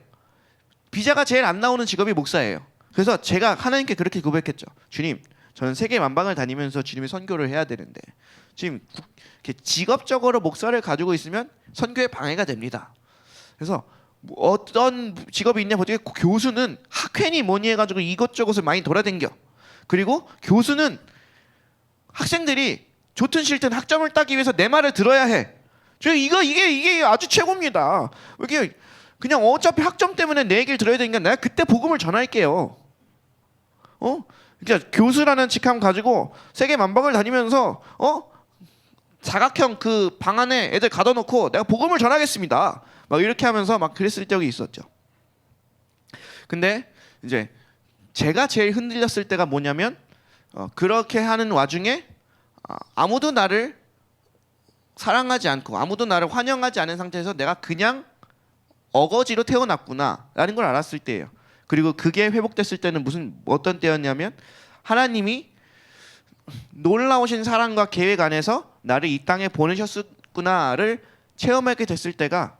비자가 제일 안 나오는 직업이 목사예요. 그래서 제가 하나님께 그렇게 고백했죠. 주님, 저는 세계 만방을 다니면서 주님의 선교를 해야 되는데 지금 직업적으로 목사를 가지고 있으면 선교에 방해가 됩니다. 그래서 어떤 직업이 있냐 보더니 교수는 학회니 뭐니 해가지고 이것저것을 많이 돌아댕겨. 그리고 교수는 학생들이 좋든 싫든 학점을 따기 위해서 내 말을 들어야 해. 이게 아주 최고입니다. 이게 그냥 어차피 학점 때문에 내 얘기를 들어야 되니까 내가 그때 복음을 전할게요. 그러니까 교수라는 직함 가지고 세계 만방을 다니면서 사각형 그 방 안에 애들 가둬놓고 내가 복음을 전하겠습니다. 막 이렇게 하면서 막 그랬을 적이 있었죠. 근데 이제 제가 제일 흔들렸을 때가 뭐냐면 그렇게 하는 와중에 아무도 나를 사랑하지 않고 아무도 나를 환영하지 않은 상태에서 내가 그냥 어거지로 태어났구나라는 걸 알았을 때예요. 그리고 그게 회복됐을 때는 어떤 때였냐면 하나님이 놀라우신 사랑과 계획 안에서 나를 이 땅에 보내셨구나를 체험하게 됐을 때가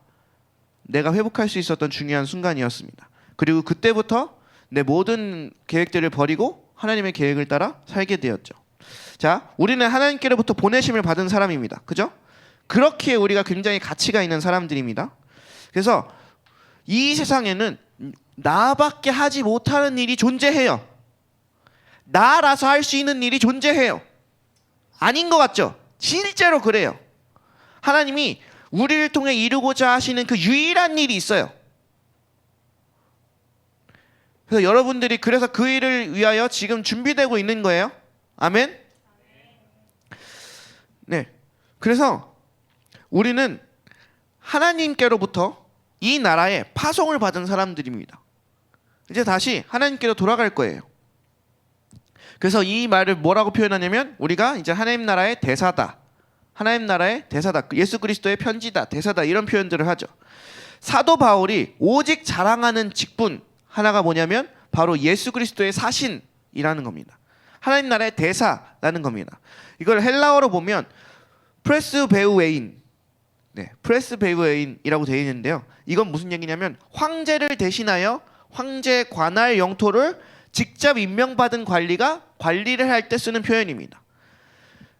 내가 회복할 수 있었던 중요한 순간이었습니다. 그리고 그때부터 내 모든 계획들을 버리고 하나님의 계획을 따라 살게 되었죠. 자, 우리는 하나님께로부터 보내심을 받은 사람입니다. 그죠? 그렇게 우리가 굉장히 가치가 있는 사람들입니다. 그래서 이 세상에는 나밖에 하지 못하는 일이 존재해요. 나라서 할 수 있는 일이 존재해요. 아닌 것 같죠? 실제로 그래요. 하나님이 우리를 통해 이루고자 하시는 그 유일한 일이 있어요. 그래서 여러분들이 그래서 그 일을 위하여 지금 준비되고 있는 거예요. 아멘? 네. 그래서 우리는 하나님께로부터 이 나라에 파송을 받은 사람들입니다. 이제 다시 하나님께로 돌아갈 거예요. 그래서 이 말을 뭐라고 표현하냐면 우리가 이제 하나님 나라의 대사다. 하나님 나라의 대사다. 예수 그리스도의 편지다. 대사다. 이런 표현들을 하죠. 사도 바울이 오직 자랑하는 직분 하나가 뭐냐면 바로 예수 그리스도의 사신이라는 겁니다. 하나님 나라의 대사라는 겁니다. 이걸 헬라어로 보면 프레스베우에인, 프레스베우에인이라고 되어 있는데요. 이건 무슨 얘기냐면 황제를 대신하여 황제 관할 영토를 직접 임명받은 관리가 관리를 할 때 쓰는 표현입니다.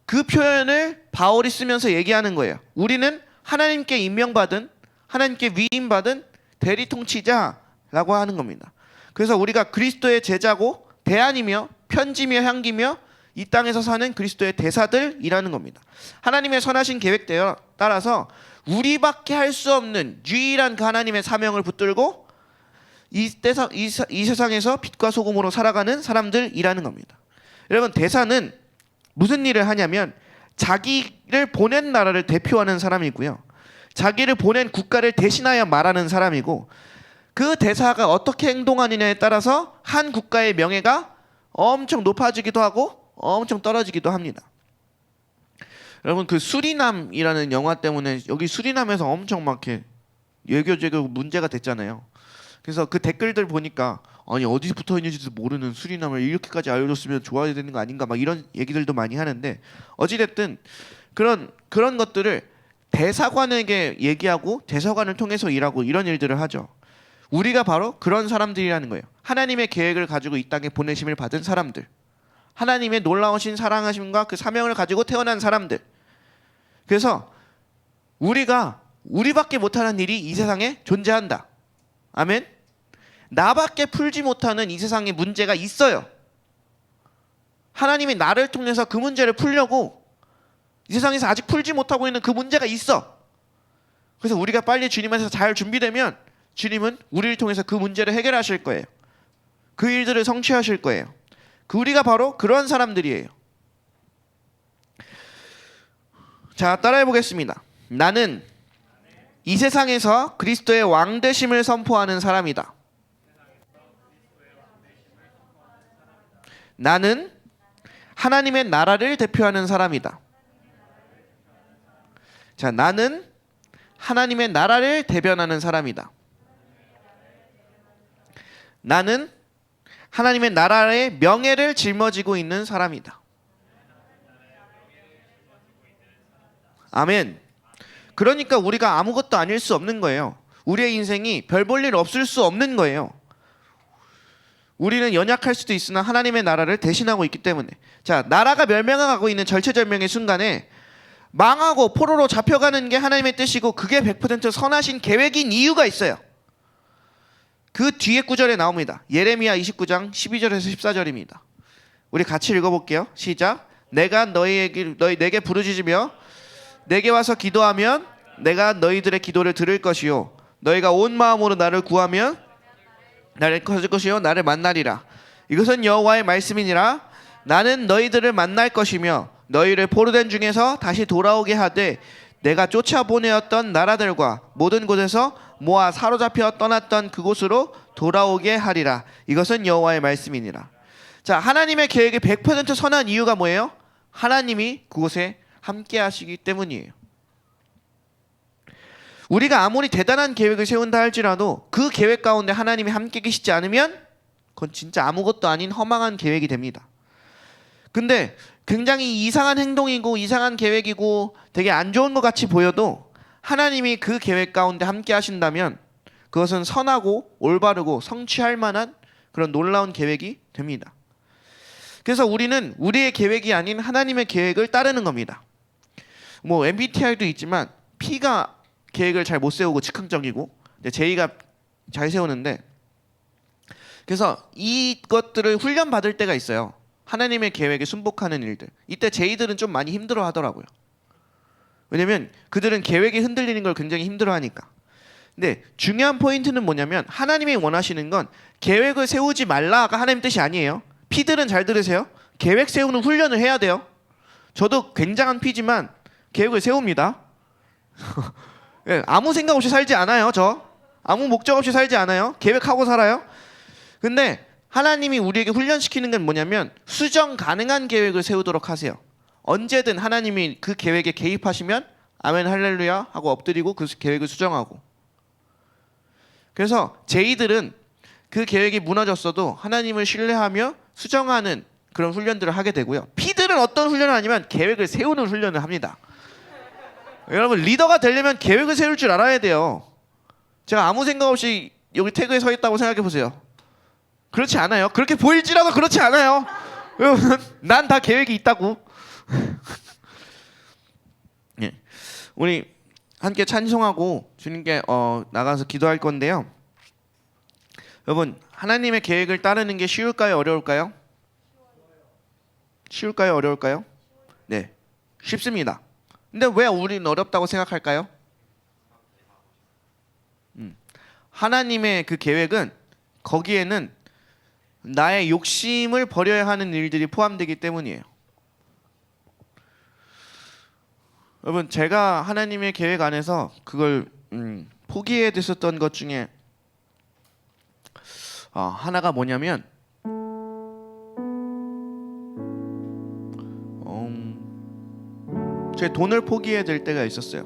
그 표현을 바울이 쓰면서 얘기하는 거예요. 우리는 하나님께 임명받은, 하나님께 위임받은 대리 통치자라고 하는 겁니다. 그래서 우리가 그리스도의 제자고 대안이며 편지며 향기며 이 땅에서 사는 그리스도의 대사들이라는 겁니다. 하나님의 선하신 계획대로 따라서 우리밖에 할 수 없는 유일한 그 하나님의 사명을 붙들고 이 세상에서 빛과 소금으로 살아가는 사람들이라는 겁니다. 여러분, 대사는 무슨 일을 하냐면 자기를 보낸 나라를 대표하는 사람이고요. 자기를 보낸 국가를 대신하여 말하는 사람이고 그 대사가 어떻게 행동하느냐에 따라서 한 국가의 명예가 엄청 높아지기도 하고 엄청 떨어지기도 합니다. 여러분, 그 수리남이라는 영화 때문에 여기 수리남에서 엄청 막 이렇게 외교적으로 문제가 됐잖아요. 그래서 그 댓글들 보니까 아니 어디 붙어 있는지도 모르는 수리남을 이렇게까지 알려줬으면 좋아야 되는 거 아닌가 막 이런 얘기들도 많이 하는데 어찌됐든 그런 것들을 대사관에게 얘기하고 대사관을 통해서 일하고 이런 일들을 하죠. 우리가 바로 그런 사람들이라는 거예요. 하나님의 계획을 가지고 이 땅에 보내심을 받은 사람들, 하나님의 놀라우신 사랑하심과 그 사명을 가지고 태어난 사람들. 그래서 우리밖에 못하는 일이 이 세상에 존재한다. 아멘. 나밖에 풀지 못하는 이 세상에 문제가 있어요. 하나님이 나를 통해서 그 문제를 풀려고 이 세상에서 아직 풀지 못하고 있는 그 문제가 있어. 그래서 우리가 빨리 주님에서 잘 준비되면 주님은 우리를 통해서 그 문제를 해결하실 거예요. 그 일들을 성취하실 거예요. 우리가 바로 그런 사람들이에요. 자, 따라해 보겠습니다. 나는 이 세상에서 그리스도의 왕되심을 선포하는 사람이다. 나는 하나님의 나라를 대표하는 사람이다. 자, 나는 하나님의 나라를 대변하는 사람이다. 나는 하나님의 나라의 명예를 짊어지고 있는 사람이다. 아멘. 그러니까 우리가 아무것도 아닐 수 없는 거예요. 우리의 인생이 별 볼 일 없을 수 없는 거예요. 우리는 연약할 수도 있으나 하나님의 나라를 대신하고 있기 때문에. 자, 나라가 멸망하고 있는 절체절명의 순간에 망하고 포로로 잡혀가는 게 하나님의 뜻이고 그게 100% 선하신 계획인 이유가 있어요. 그 뒤에 구절에 나옵니다. 예레미야 29장 12절에서 14절입니다. 우리 같이 읽어볼게요. 시작. 내가 내게 부르짖으며 내게 와서 기도하면 내가 너희들의 기도를 들을 것이요 너희가 온 마음으로 나를 구하면 나를 찾을 것이요 나를 만나리라. 이것은 여호와의 말씀이니라. 나는 너희들을 만날 것이며 너희를 포로된 중에서 다시 돌아오게 하되 내가 쫓아보내었던 나라들과 모든 곳에서 모아 사로잡혀 떠났던 그곳으로 돌아오게 하리라. 이것은 여호와의 말씀이니라. 자, 하나님의 계획이 100% 선한 이유가 뭐예요? 하나님이 그곳에 함께 하시기 때문이에요. 우리가 아무리 대단한 계획을 세운다 할지라도 그 계획 가운데 하나님이 함께 계시지 않으면 그건 진짜 아무것도 아닌 허망한 계획이 됩니다. 근데 굉장히 이상한 행동이고 이상한 계획이고 되게 안 좋은 것 같이 보여도 하나님이 그 계획 가운데 함께 하신다면 그것은 선하고 올바르고 성취할 만한 그런 놀라운 계획이 됩니다. 그래서 우리는 우리의 계획이 아닌 하나님의 계획을 따르는 겁니다. 뭐 MBTI도 있지만 P가 계획을 잘 못 세우고 즉흥적이고 J가 잘 세우는데, 그래서 이것들을 훈련 받을 때가 있어요. 하나님의 계획에 순복하는 일들. 이때 J들은 좀 많이 힘들어 하더라고요. 왜냐면 그들은 계획이 흔들리는 걸 굉장히 힘들어 하니까. 근데 중요한 포인트는 뭐냐면 하나님이 원하시는 건 계획을 세우지 말라가 하나님 뜻이 아니에요. P들은 잘 들으세요. 계획 세우는 훈련을 해야 돼요. 저도 굉장한 P지만 계획을 세웁니다. 예, 아무 생각 없이 살지 않아요. 저 아무 목적 없이 살지 않아요. 계획하고 살아요. 근데 하나님이 우리에게 훈련시키는 건 뭐냐면 수정 가능한 계획을 세우도록 하세요. 언제든 하나님이 그 계획에 개입하시면 아멘 할렐루야 하고 엎드리고 그 계획을 수정하고. 그래서 J들은 그 계획이 무너졌어도 하나님을 신뢰하며 수정하는 그런 훈련들을 하게 되고요. P들은 어떤 훈련을 하냐면 계획을 세우는 훈련을 합니다. 여러분, 리더가 되려면 계획을 세울 줄 알아야 돼요. 제가 아무 생각 없이 여기 태그에 서 있다고 생각해 보세요. 그렇지 않아요. 그렇게 보일지라도 그렇지 않아요. 여러분, 난 다 계획이 있다고. 예. 우리 함께 찬송하고 주님께 나가서 기도할 건데요. 여러분, 하나님의 계획을 따르는 게 쉬울까요? 어려울까요? 쉬울까요? 어려울까요? 네, 쉽습니다. 근데 왜 우리는 어렵다고 생각할까요? 하나님의 그 계획은 거기에는 나의 욕심을 버려야 하는 일들이 포함되기 때문이에요. 여러분, 제가 하나님의 계획 안에서 그걸 포기해야 됐었던 것 중에 하나가 뭐냐면 제 돈을 포기해야 될 때가 있었어요.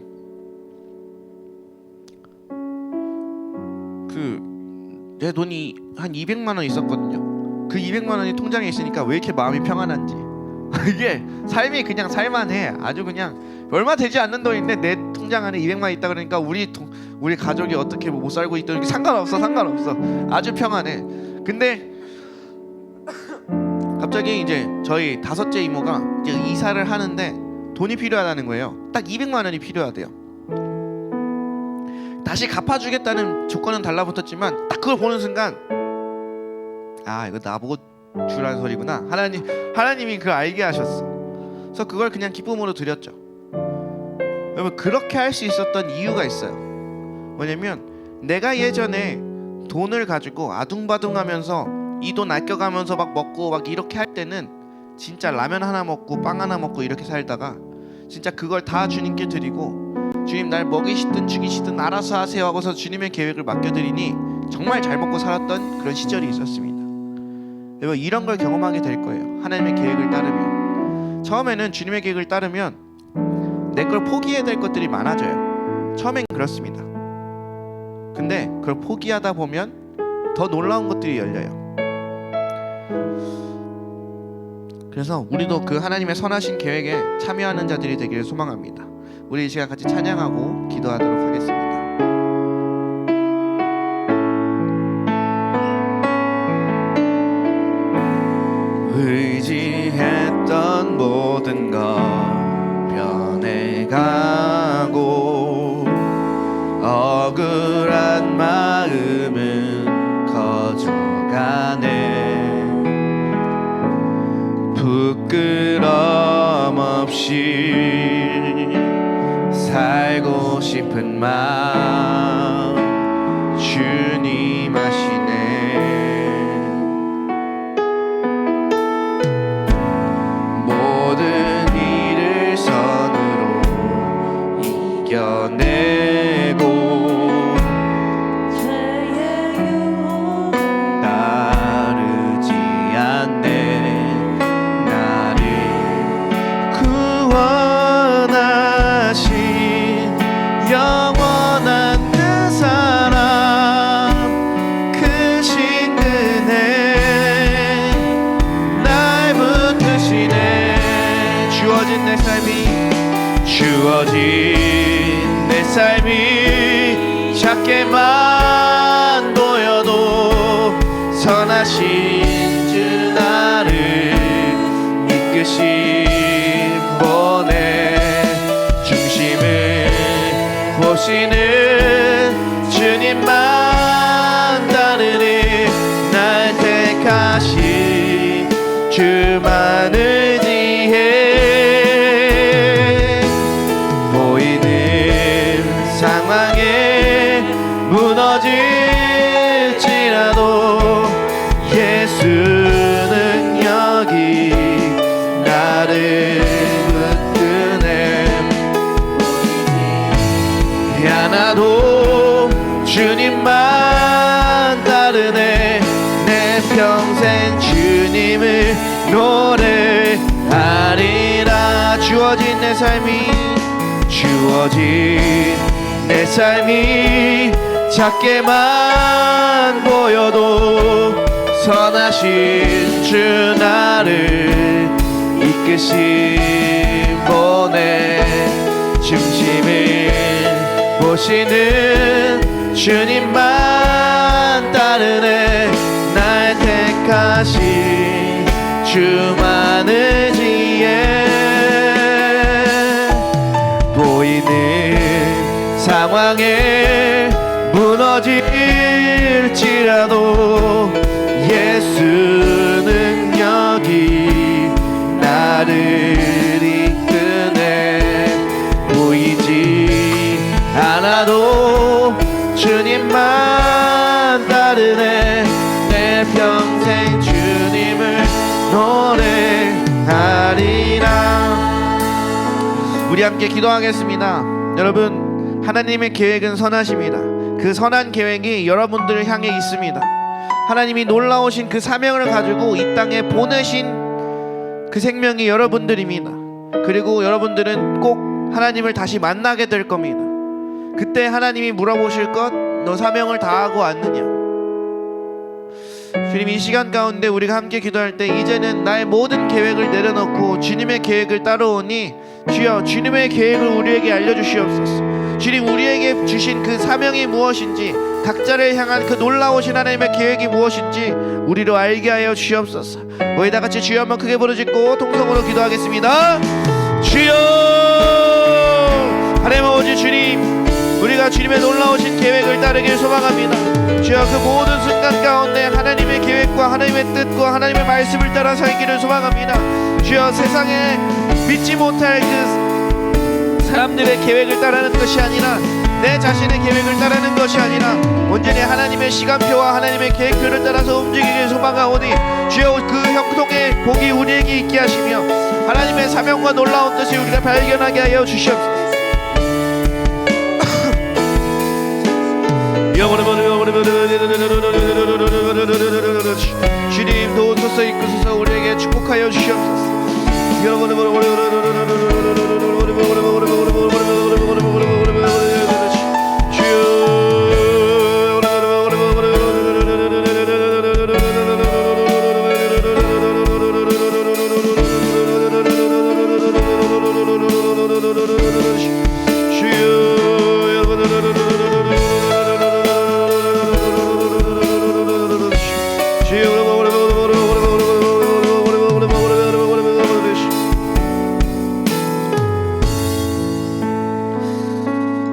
제 돈이 한 200만 원 있었거든요. 그 200만 원이 통장에 있으니까 왜 이렇게 마음이 평안한지. 이게 삶이 그냥 살만해. 아주 그냥 얼마 되지 않는 돈인데 내 통장 안에 200만 있다 그러니까 우리 가족이 어떻게 못 살고 있든 상관없어. 아주 평안해. 근데 갑자기 이제 저희 다섯째 이모가 이제 이사를 하는데 돈이 필요하다는 거예요. 딱 200만 원이 필요하대요. 다시 갚아주겠다는 조건은 달라붙었지만 딱 그걸 보는 순간 이거 나보고 주라는 소리구나. 하나님이 그걸 알게 하셨어. 그래서 그걸 그냥 기쁨으로 드렸죠. 여러분, 그렇게 할 수 있었던 이유가 있어요. 뭐냐면 내가 예전에 돈을 가지고 아둥바둥하면서 이 돈 아껴가면서 막 먹고 막 이렇게 할 때는 진짜 라면 하나 먹고 빵 하나 먹고 이렇게 살다가 진짜 그걸 다 주님께 드리고 주님 날 먹이시든 죽이시든 알아서 하세요 하고서 주님의 계획을 맡겨드리니 정말 잘 먹고 살았던 그런 시절이 있었습니다. 여러분, 이런 걸 경험하게 될 거예요. 하나님의 계획을 따르면. 처음에는 주님의 계획을 따르면 내 걸 포기해야 될 것들이 많아져요. 처음엔 그렇습니다. 근데 그걸 포기하다 보면 더 놀라운 것들이 열려요. 그래서 우리도 그 하나님의 선하신 계획에 참여하는 자들이 되기를 소망합니다. 우리 이 시간 같이 찬양하고 기도하도록 하겠습니다. 의지했던 모든 것 변해가고 억울한 마음은 커져가네. 부끄럼 없이 살고 싶은 마음 주님 아시네. 삶이 작게만 보여도 선하신 주 나를 이끄신 분의 중심을 보시는 주님만 따르니 날 택하신 주만을 지혜 보이는 상황에 무너질지라도 예수는 여기 나를 붙드네 하나도 주님만 따르네 내 평생 주님을 노래하리라 주어진 내 삶이 작게만 보여도 선하신 주 나를 이끄신 분의 중심을 보시는 주님만 따르네 날 택하신 주만을 지혜 보이는 상황에 무너질지라도 예수는 여기 나를 이끄네 보이지 않아도 주님만 따르네 내 평생 주님을 노래하리라 우리 함께 기도하겠습니다. 여러분 하나님의 계획은 선하십니다. 그 선한 계획이 여러분들을 향해 있습니다. 하나님이 놀라우신 그 사명을 가지고 이 땅에 보내신 그 생명이 여러분들입니다. 그리고 여러분들은 꼭 하나님을 다시 만나게 될 겁니다. 그때 하나님이 물어보실 것, 너 사명을 다하고 왔느냐? 주님 이 시간 가운데 우리가 함께 기도할 때 이제는 나의 모든 계획을 내려놓고 주님의 계획을 따라오니 주여 주님의 계획을 우리에게 알려주시옵소서. 주님 우리에게 주신 그 사명이 무엇인지 각자를 향한 그 놀라우신 하나님의 계획이 무엇인지 우리로 알게 하여 주시옵소서. 우리 다같이 주여 한번 크게 부르짖고 통성으로 기도하겠습니다. 주여 하나님 아버지 주님 우리가 주님의 놀라우신 계획을 따르길 소망합니다. 주여 그 모든 순간 가운데 하나님의 계획과 하나님의 뜻과 하나님의 말씀을 따라 살기를 소망합니다. 주여 세상에 믿지 못할 그 사람들의 계획을 따르는 것이 아니라 내 자신의 계획을 따르는 것이 아니라 온전히 하나님의 시간표와 하나님의 계획표를 따라서 움직이길 소망하오니 주여 그 형통의 복이 우리에게 있게 하시며 하나님의 사명과 놀라운 뜻을 우리가 발견하게 하여 주시옵소서. 주님 도우소서 이끄소서 우리에게 축복하여 주시옵소서.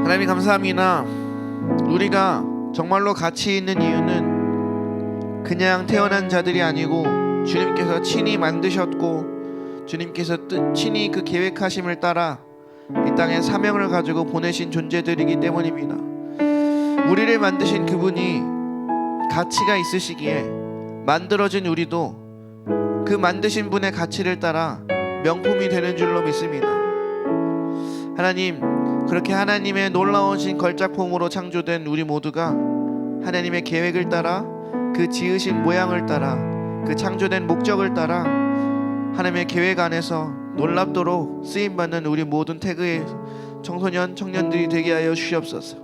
하나님 감사합니다. 우리가 정말로 가치 있는 이유는 그냥 태어난 자들이 아니고 주님께서 친히 만드셨고 주님께서 친히 그 계획하심을 따라 이 땅에 사명을 가지고 보내신 존재들이기 때문입니다. 우리를 만드신 그분이 가치가 있으시기에 만들어진 우리도 그 만드신 분의 가치를 따라 명품이 되는 줄로 믿습니다. 하나님 그렇게 하나님의 놀라우신 걸작품으로 창조된 우리 모두가 하나님의 계획을 따라 그 지으신 모양을 따라 그 창조된 목적을 따라 하나님의 계획 안에서 놀랍도록 쓰임받는 우리 모든 태그의 청소년 청년들이 되게 하여 주시옵소서.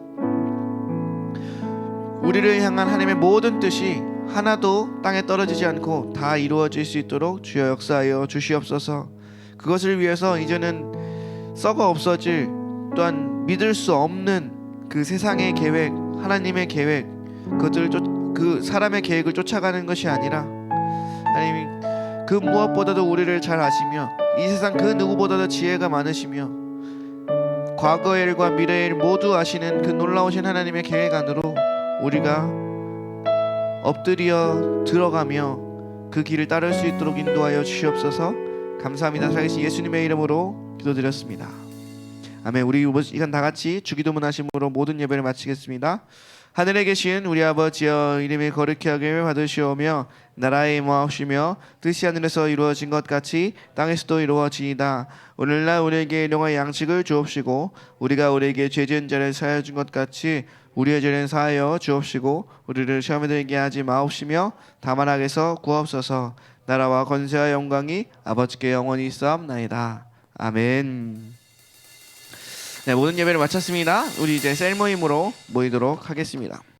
우리를 향한 하나님의 모든 뜻이 하나도 땅에 떨어지지 않고 다 이루어질 수 있도록 주여 역사하여 주시옵소서. 그것을 위해서 이제는 썩어 없어질 또한 믿을 수 없는 그 세상의 계획, 하나님의 계획, 그 사람의 계획을 쫓아가는 것이 아니라 하나님 그 무엇보다도 우리를 잘 아시며 이 세상 그 누구보다도 지혜가 많으시며 과거의 일과 미래의 일 모두 아시는 그 놀라우신 하나님의 계획 안으로 우리가 엎드려 들어가며 그 길을 따를 수 있도록 인도하여 주시옵소서. 감사합니다. 살아계신 예수님의 이름으로 기도드렸습니다. 아멘. 우리 이건 다 같이 주기도문 하심으로 모든 예배를 마치겠습니다. 하늘에 계신 우리 아버지여, 이름이 거룩히 여김을 받으시오며 나라의 임하옵시며 뜻이 하늘에서 이루어진 것 같이 땅에서도 이루어지이다. 오늘날 우리에게 일용할 양식을 주옵시고 우리가 우리에게 죄 지은 자를 사하여 준 것 같이 우리의 죄는 사하여 주옵시고 우리를 시험에 들게 하지 마옵시며 다만 악에서 구하옵소서. 나라와 권세와 영광이 아버지께 영원히 있사옵나이다. 아멘. 네, 모든 예배를 마쳤습니다. 우리 이제 셀 모임으로 모이도록 하겠습니다.